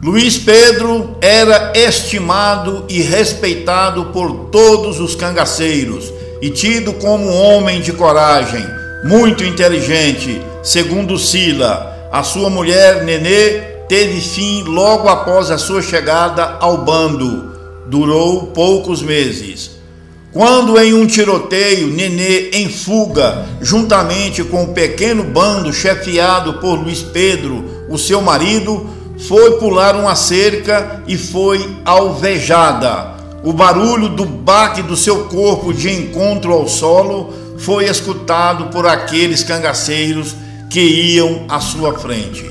Luiz Pedro era estimado e respeitado por todos os cangaceiros e tido como um homem de coragem, muito inteligente. Segundo Sila, a sua mulher Nenê teve fim logo após a sua chegada ao bando. Durou poucos meses. Quando em um tiroteio, Nenê em fuga, juntamente com um pequeno bando chefiado por Luiz Pedro, o seu marido, foi pular uma cerca e foi alvejada. O barulho do baque do seu corpo de encontro ao solo foi escutado por aqueles cangaceiros que iam à sua frente.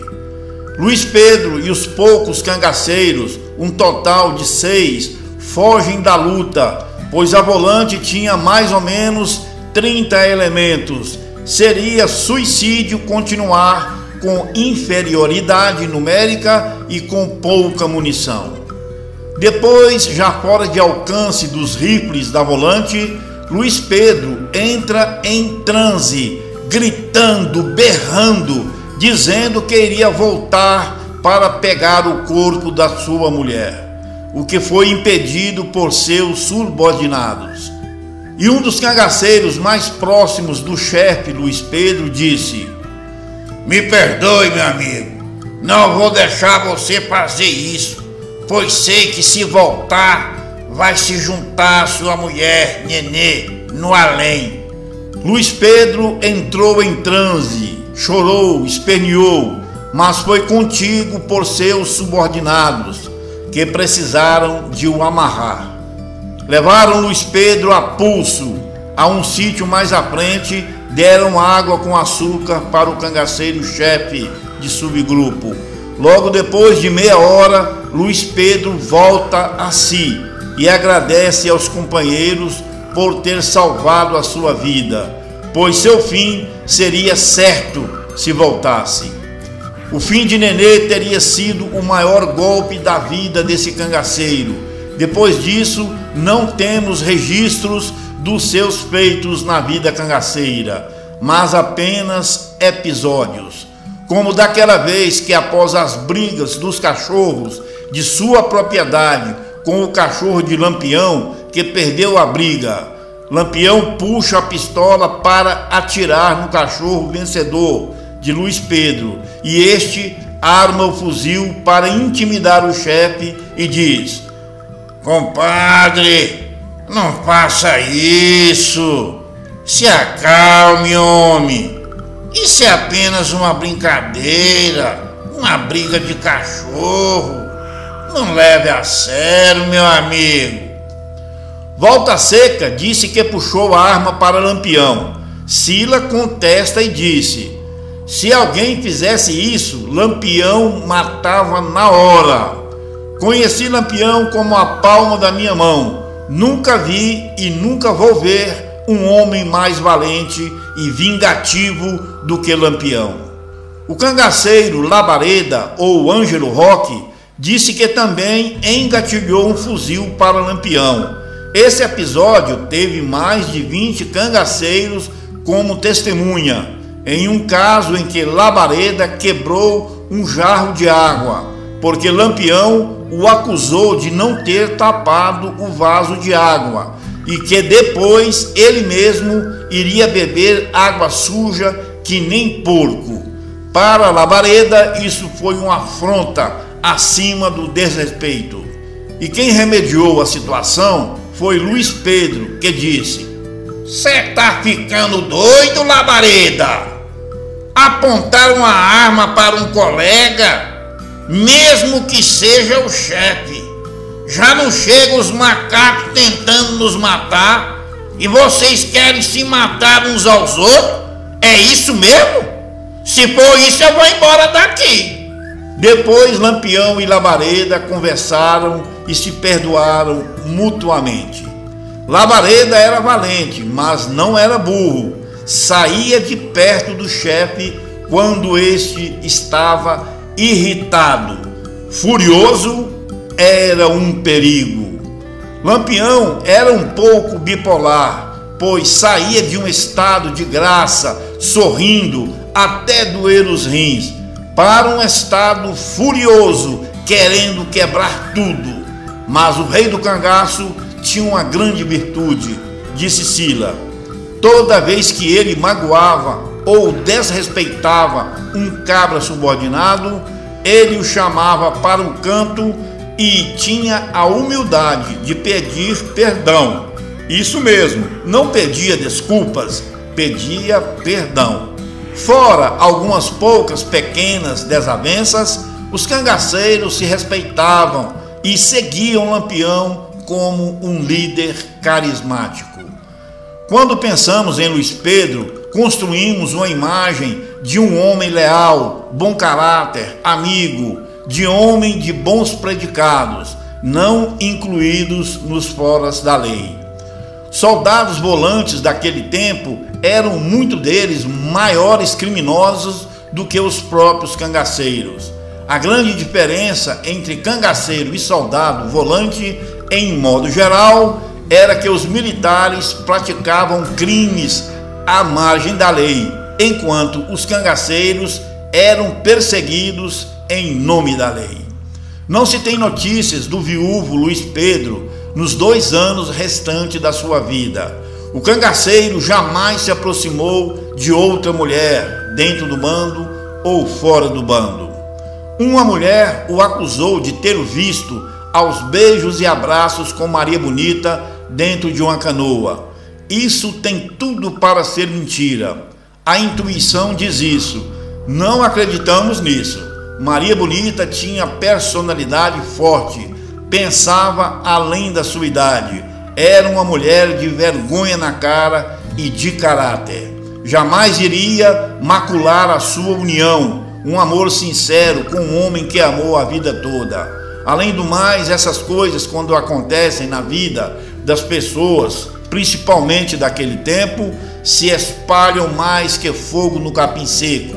Luiz Pedro e os poucos cangaceiros, um total de 6, fogem da luta, pois a volante tinha mais ou menos 30 elementos. Seria suicídio continuar com inferioridade numérica e com pouca munição. Depois, já fora de alcance dos rifles da volante, Luiz Pedro entra em transe, gritando, berrando, dizendo que iria voltar para pegar o corpo da sua mulher, o que foi impedido por seus subordinados. E um dos cangaceiros mais próximos do chefe Luiz Pedro disse: "Me perdoe, meu amigo, não vou deixar você fazer isso, pois sei que se voltar, vai se juntar à sua mulher, Nenê, no além." Luiz Pedro entrou em transe, chorou, esperneou, mas foi contido por seus subordinados, que precisaram de o amarrar. Levaram Luiz Pedro a pulso a um sítio mais à frente, deram água com açúcar para o cangaceiro-chefe de subgrupo. Logo depois de meia hora, Luiz Pedro volta a si e agradece aos companheiros por ter salvado a sua vida, pois seu fim seria certo se voltasse. O fim de Nenê teria sido o maior golpe da vida desse cangaceiro. Depois disso, não temos registros dos seus feitos na vida cangaceira, mas apenas episódios, como daquela vez que, após as brigas dos cachorros de sua propriedade com o cachorro de Lampião, que perdeu a briga, Lampião puxa a pistola para atirar no cachorro vencedor de Luiz Pedro, e este arma o fuzil para intimidar o chefe e diz: "Compadre, não faça isso, se acalme, homem, isso é apenas uma brincadeira, uma briga de cachorro, não leve a sério, meu amigo." Volta Seca disse que puxou a arma para Lampião. Sila contesta e disse: "Se alguém fizesse isso, Lampião matava na hora. Conheci Lampião como a palma da minha mão. Nunca vi e nunca vou ver um homem mais valente e vingativo do que Lampião." O cangaceiro Labareda, ou Ângelo Roque, disse que também engatilhou um fuzil para Lampião. Esse episódio teve mais de 20 cangaceiros como testemunha, em um caso em que Labareda quebrou um jarro de água, porque Lampião o acusou de não ter tapado o vaso de água e que depois ele mesmo iria beber água suja que nem porco. Para Labareda, isso foi uma afronta acima do desrespeito. E quem remediou a situação foi Luiz Pedro, que disse: "Cê tá ficando doido, Labareda? Apontar uma arma para um colega, mesmo que seja o chefe. Já não chegam os macacos tentando nos matar e vocês querem se matar uns aos outros? É isso mesmo? Se for isso, eu vou embora daqui." Depois Lampião e Labareda conversaram e se perdoaram mutuamente. Labareda era valente, mas não era burro. Saía de perto do chefe quando este estava irritado. Furioso, era um perigo. Lampião era um pouco bipolar, pois saía de um estado de graça, sorrindo até doer os rins, para um estado furioso querendo quebrar tudo. Mas o rei do cangaço tinha uma grande virtude, disse Sila. Toda vez que ele magoava ou desrespeitava um cabra subordinado, ele o chamava para um canto e tinha a humildade de pedir perdão. Isso mesmo, não pedia desculpas, pedia perdão. Fora algumas poucas pequenas desavenças, os cangaceiros se respeitavam e seguiam Lampião como um líder carismático. Quando pensamos em Luiz Pedro, construímos uma imagem de um homem leal, bom caráter, amigo, de homem de bons predicados, não incluídos nos foras da lei. Soldados volantes daquele tempo eram, muito deles, maiores criminosos do que os próprios cangaceiros. A grande diferença entre cangaceiro e soldado volante, em modo geral, era que os militares praticavam crimes à margem da lei, enquanto os cangaceiros eram perseguidos em nome da lei. Não se tem notícias do viúvo Luiz Pedro nos 2 anos restantes da sua vida. O cangaceiro jamais se aproximou de outra mulher, dentro do bando ou fora do bando. Uma mulher o acusou de ter visto aos beijos e abraços com Maria Bonita dentro de uma canoa. Isso tem tudo para ser mentira. A intuição diz isso. Não acreditamos nisso. Maria Bonita tinha personalidade forte, pensava além da sua idade, era uma mulher de vergonha na cara e de caráter. Jamais iria macular a sua união, um amor sincero com um homem que amou a vida toda. Além do mais, essas coisas, quando acontecem na vida das pessoas, principalmente daquele tempo, se espalham mais que fogo no capim seco.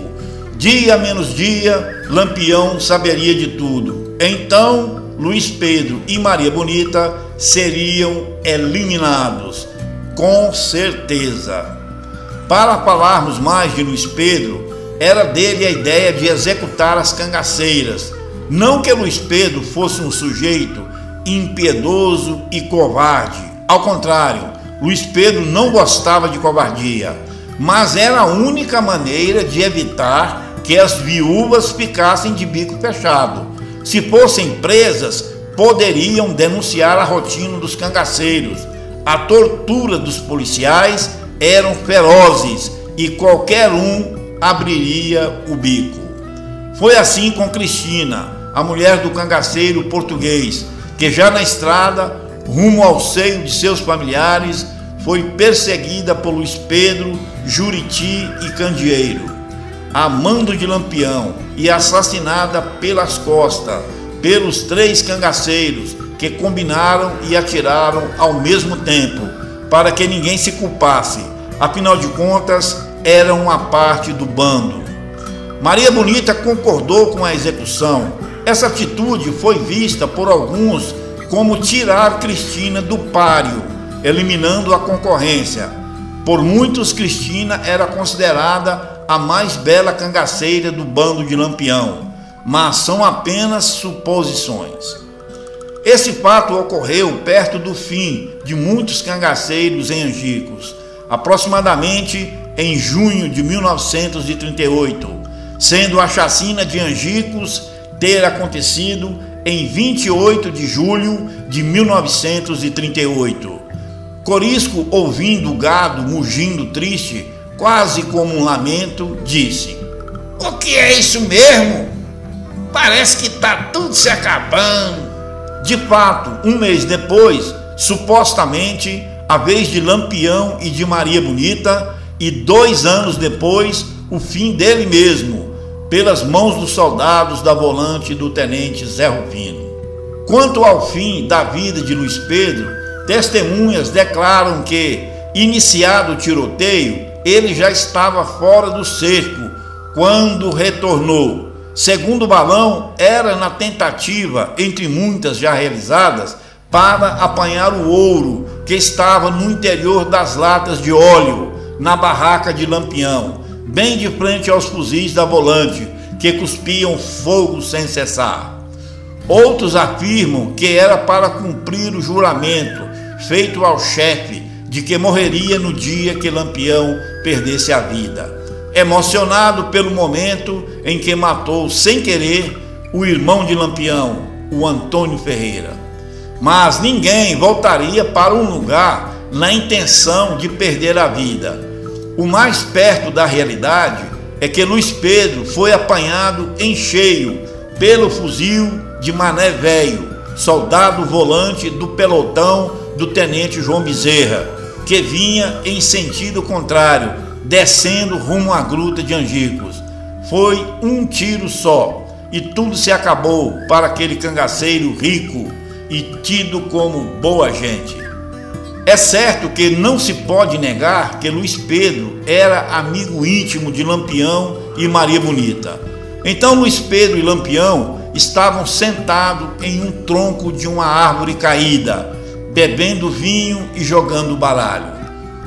Dia menos dia, Lampião saberia de tudo. Então, Luiz Pedro e Maria Bonita seriam eliminados, com certeza. Para falarmos mais de Luiz Pedro, era dele a ideia de executar as cangaceiras. Não que Luiz Pedro fosse um sujeito impiedoso e covarde. Ao contrário, Luiz Pedro não gostava de covardia, mas era a única maneira de evitar que as viúvas ficassem de bico fechado. Se fossem presas, poderiam denunciar a rotina dos cangaceiros. A tortura dos policiais eram ferozes e qualquer um abriria o bico. Foi assim com Cristina, a mulher do cangaceiro português, que já na estrada, rumo ao seio de seus familiares, foi perseguida por Luiz Pedro, Juriti e Candeeiro, a mando de Lampião, e assassinada pelas costas pelos 3 cangaceiros que combinaram e atiraram ao mesmo tempo, para que ninguém se culpasse. Afinal de contas, eram uma parte do bando. Maria Bonita concordou com a execução. Essa atitude foi vista por alguns como tirar Cristina do páreo, eliminando a concorrência. Por muitos, Cristina era considerada a mais bela cangaceira do bando de Lampião, mas são apenas suposições. Esse fato ocorreu perto do fim de muitos cangaceiros em Angicos, aproximadamente em junho de 1938, sendo a chacina de Angicos ter acontecido em 28 de julho de 1938. Corisco, ouvindo o gado mugindo triste, quase como um lamento, disse: "O que é isso mesmo? Parece que está tudo se acabando." De fato, um mês depois, supostamente, a vez de Lampião e de Maria Bonita, e 2 anos depois, o fim dele mesmo, pelas mãos dos soldados da volante do tenente Zé Rufino. Quanto ao fim da vida de Luiz Pedro, testemunhas declaram que, iniciado o tiroteio, ele já estava fora do cerco quando retornou. Segundo o Balão, era na tentativa, entre muitas já realizadas, para apanhar o ouro que estava no interior das latas de óleo, na barraca de Lampião, bem de frente aos fuzis da volante, que cuspiam fogo sem cessar. Outros afirmam que era para cumprir o juramento feito ao chefe de que morreria no dia que Lampião perdesse a vida, emocionado pelo momento em que matou sem querer o irmão de Lampião, o Antônio Ferreira. Mas ninguém voltaria para um lugar na intenção de perder a vida. O mais perto da realidade é que Luiz Pedro foi apanhado em cheio pelo fuzil de Mané Velho, soldado volante do pelotão do tenente João Bezerra, que vinha em sentido contrário, descendo rumo à gruta de Angicos. Foi um tiro só e tudo se acabou para aquele cangaceiro rico e tido como boa gente. É certo que não se pode negar que Luiz Pedro era amigo íntimo de Lampião e Maria Bonita. Então Luiz Pedro e Lampião estavam sentados em um tronco de uma árvore caída, bebendo vinho e jogando baralho.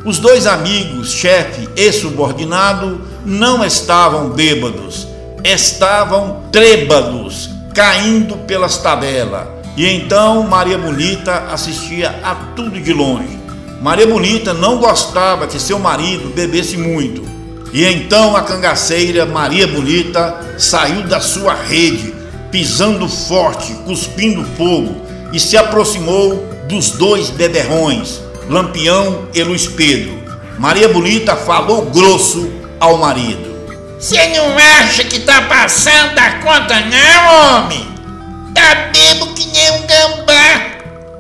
Os dois amigos, chefe e subordinado, não estavam bêbados, estavam trêbados, caindo pelas tabelas. E então Maria Bonita assistia a tudo de longe. Maria Bonita não gostava que seu marido bebesse muito. E então a cangaceira Maria Bonita saiu da sua rede, pisando forte, cuspindo fogo, e se aproximou dos dois beberrões, Lampião e Luiz Pedro. Maria Bonita falou grosso ao marido: "Você não acha que tá passando da conta não, homem? Tá bebo que nem um gambá.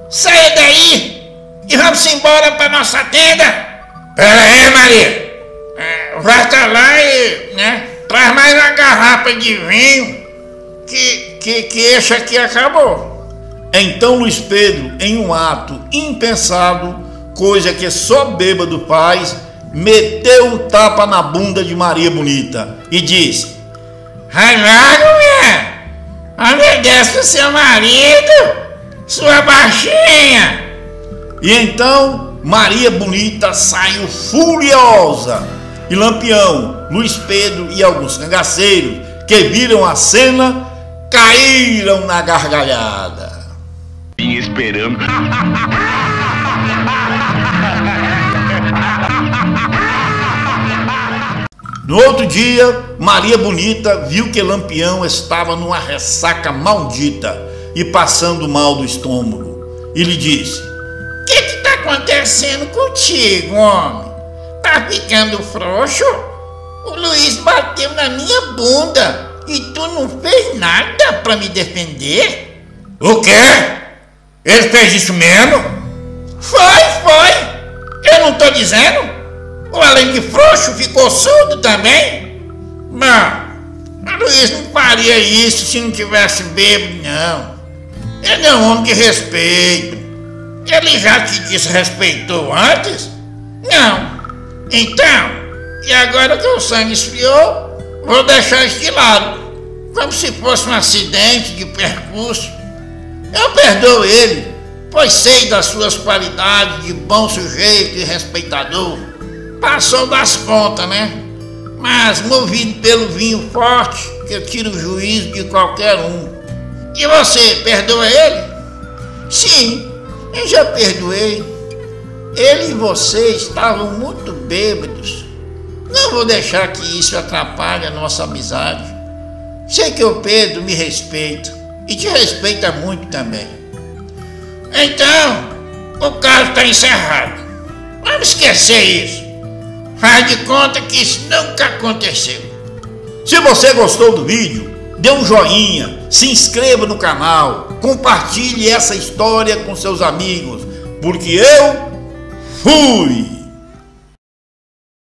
Saia daí e vamos embora pra nossa tenda." "Pera aí, Maria. Vai até lá e, traz mais uma garrafa de vinho que esse aqui acabou." Então Luiz Pedro, em um ato impensado, coisa que só bêbado faz, meteu um tapa na bunda de Maria Bonita e disse: "Vai logo, mulher! Obedece o seu marido, sua baixinha!" E então Maria Bonita saiu furiosa, e Lampião, Luiz Pedro e alguns cangaceiros que viram a cena caíram na gargalhada. Vinha esperando. No outro dia, Maria Bonita viu que Lampião estava numa ressaca maldita e passando mal do estômago, e lhe disse: "O que está acontecendo contigo, homem? Tá ficando frouxo? O Luiz bateu na minha bunda e tu não fez nada para me defender?" "O quê? Ele fez isso mesmo?" Foi! Eu não tô dizendo? Ou além de frouxo, ficou surdo também? Não, o Luiz não faria isso se não tivesse bêbado, não. Ele é um homem de respeito. Ele já te desrespeitou antes? Não. Então, e agora que o sangue esfriou, vou deixar isso de lado, como se fosse um acidente de percurso. Eu perdoo ele, pois sei das suas qualidades de bom sujeito e respeitador. Passou das contas, né? Mas movido pelo vinho forte, que eu tiro o juízo de qualquer um. E você, perdoa ele? Sim, eu já perdoei. Ele e você estavam muito bêbados. Não vou deixar que isso atrapalhe a nossa amizade. Sei que o Pedro me respeita e te respeita muito também. Então, o caso está encerrado. Vamos esquecer isso. Faz de conta que isso nunca aconteceu. Se você gostou do vídeo, dê um joinha, se inscreva no canal, compartilhe essa história com seus amigos, porque eu fui!